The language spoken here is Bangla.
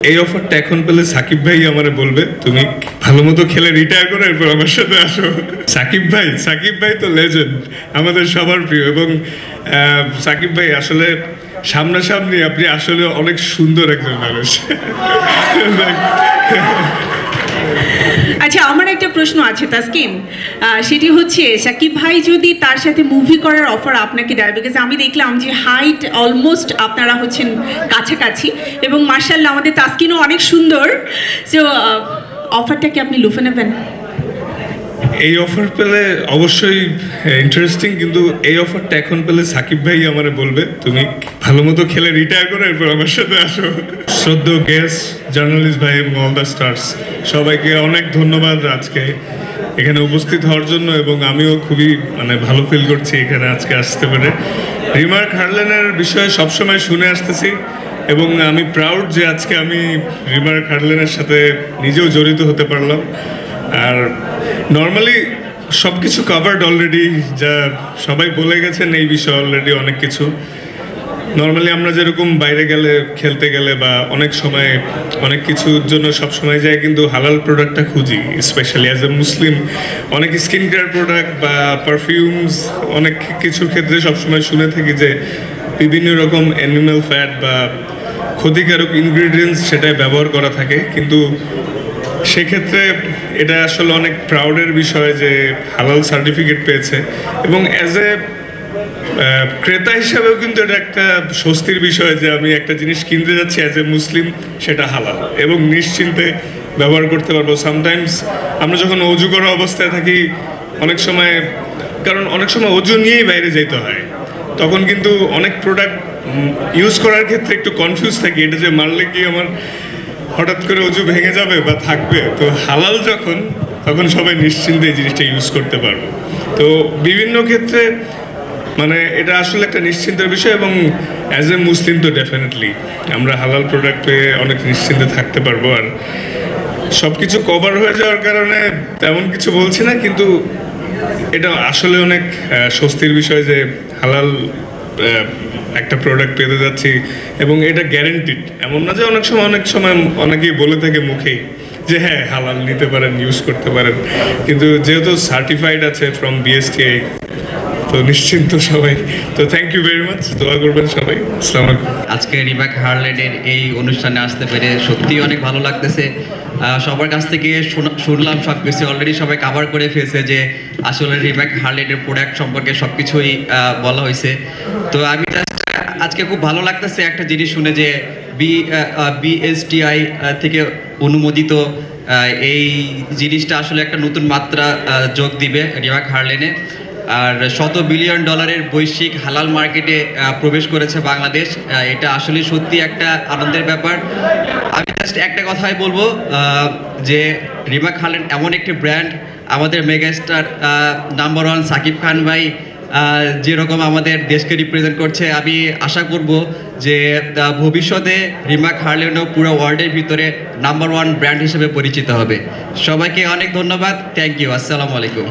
এই অফারটা এখন পেলে সাকিব ভাই আমারে বলবে তুমি ভালো মতো খেলে রিটায়ার করে এরপর আমার সাথে আসো। সাকিব ভাই তো লেজেন্ড, আমাদের সবার প্রিয়। এবং সাকিব ভাই আসলে সামনাসামনি আপনি আসলে অনেক সুন্দর একজন মানুষ। আচ্ছা, আমার একটা প্রশ্ন আছে তাসকিন, সেটি হচ্ছে সাকিব ভাই যদি তার সাথে মুভি করার অফার আপনাকে দেয়, বিকজ আমি দেখলাম যে হাইট অলমোস্ট আপনারা হচ্ছেন কাছাকাছি এবং মার্শাল্লাহ আমাদের তাসকিনও অনেক সুন্দর, সো অফারটা কি আপনি লুফে নেবেন? এই অফার পেলে অবশ্যই ইন্টারেস্টিং, কিন্তু এই অফারটা এখন পেলে সাকিব ভাই আমারে বলবে তুমি ভালো মতো খেলে রিটায়ার করে এরপর আমার সাথে আসো। শ্রদ্ধেয় গেস্ট, জার্নালিস্ট ভাই এবং অল দ্য স্টার্স, সবাইকে অনেক ধন্যবাদ আজকে এখানে উপস্থিত হওয়ার জন্য। এবং আমিও খুবই ভালো ফিল করছি এখানে আজকে আসতে পেরে। রিমার্ক হারলেনের বিষয়ে সবসময় শুনে আসতেছি এবং আমি প্রাউড যে আজকে আমি রিমার্ক হারলেনের সাথে নিজেও জড়িত হতে পারলাম। আর নর্মালি সব কিছু কাভার্ড অলরেডি, যা সবাই বলে গেছেন এই বিষয়ে অলরেডি অনেক কিছু। নর্মালি আমরা যেরকম বাইরে গেলে, খেলতে গেলে বা অনেক সময় অনেক কিছুর জন্য সব সময় যাই, কিন্তু হালাল প্রোডাক্টটা খুঁজি। স্পেশালি অ্যাজ এ মুসলিম অনেক স্কিন কেয়ার প্রোডাক্ট বা পারফিউমস, অনেক কিছুর ক্ষেত্রে সবসময় শুনে থাকি যে বিভিন্ন রকম অ্যানিম্যাল ফ্যাট বা ক্ষতিকারক ইনগ্রিডিয়েন্টস সেটাই ব্যবহার করা থাকে। কিন্তু সেক্ষেত্রে এটা আসলে অনেক প্রাউডের বিষয় যে হালাল সার্টিফিকেট পেয়েছে। এবং অ্যাজ এ ক্রেতা হিসাবেও কিন্তু এটা একটা স্বস্তির বিষয় যে আমি একটা জিনিস কিনতে যাচ্ছি অ্যাজ এ মুসলিম, সেটা হালাল এবং নিশ্চিন্তে ব্যবহার করতে পারবো। সামটাইমস আমরা যখন অজু করা অবস্থায় থাকি অনেক সময়, কারণ অনেক সময় অজু নিয়েই বাইরে যেতে হয়, তখন কিন্তু অনেক প্রোডাক্ট ইউজ করার ক্ষেত্রে একটু কনফিউজ থাকি, এটা যে মারলে কি আমার হঠাৎ করে অজু ভেঙে যাবে বা থাকবে। তো হালাল যখন, তখন সবাই নিশ্চিন্তে এই জিনিসটা ইউজ করতে পারবো। তো বিভিন্ন ক্ষেত্রে এটা আসলে একটা নিশ্চিন্তের বিষয়। এবং অ্যাজ এ মুসলিম তো ডেফিনেটলি আমরা হালাল প্রোডাক্ট পেয়ে অনেক নিশ্চিন্তে থাকতে পারবো। আর সব কিছু কভার হয়ে যাওয়ার কারণে তেমন কিছু বলছি না, কিন্তু এটা আসলে অনেক স্বস্তির বিষয় যে হালাল একটা প্রোডাক্ট পেতে যাচ্ছি এবং এটা গ্যারেন্টিড। এমন না যে অনেক সময় অনেকেই বলে থাকে মুখেই যে হ্যাঁ হালাল নিতে পারেন, ইউজ করতে পারেন, কিন্তু যেহেতু সার্টিফাইড আছে ফ্রম বিএসটিআই, তো নিশ্চিন্ত সবাই। তো থ্যাংক ইউ ভেরি মাচ, দোয়া করবেন সবাই। আসসালামু আলাইকুম। আজকে রিমার্ক হারলেনের এই অনুষ্ঠানে আসতে পেরে সত্যিই অনেক ভালো লাগতেছে। সবার কাছ থেকে শুনলাম সব কিছু অলরেডি সবাই কাভার করে ফেলছে যে আসলে রিমার্ক হারলেনের প্রোডাক্ট সম্পর্কে সব কিছুই বলা হয়েছে। তো আমি আজকে খুব ভালো লাগতেছে একটা জিনিস শুনে যে বিএসটিআই থেকে অনুমোদিত এই জিনিসটা আসলে একটা নতুন মাত্রা যোগ দিবে রিমার্ক হারলেনে। আর $100 বিলিয়ন বৈশ্বিক হালাল মার্কেটে প্রবেশ করেছে বাংলাদেশ। এটা আসলে সত্যি একটা আনন্দের ব্যাপার। আমি জাস্ট একটা কথাই বলবো যে রিমার্ক হারলেন এমন একটি ব্র্যান্ড, আমাদের মেগাস্টার নাম্বার 1 সাকিব খান ভাই যেরকম আমাদের দেশকে রিপ্রেজেন্ট করছে, আমি আশা করব যে ভবিষ্যতে রিমার্ক হারলেনও পুরো ওয়ার্ল্ডের ভিতরে নাম্বার 1 ব্র্যান্ড হিসেবে পরিচিত হবে। সবাইকে অনেক ধন্যবাদ, থ্যাংক ইউ, আসসালামু আলাইকুম।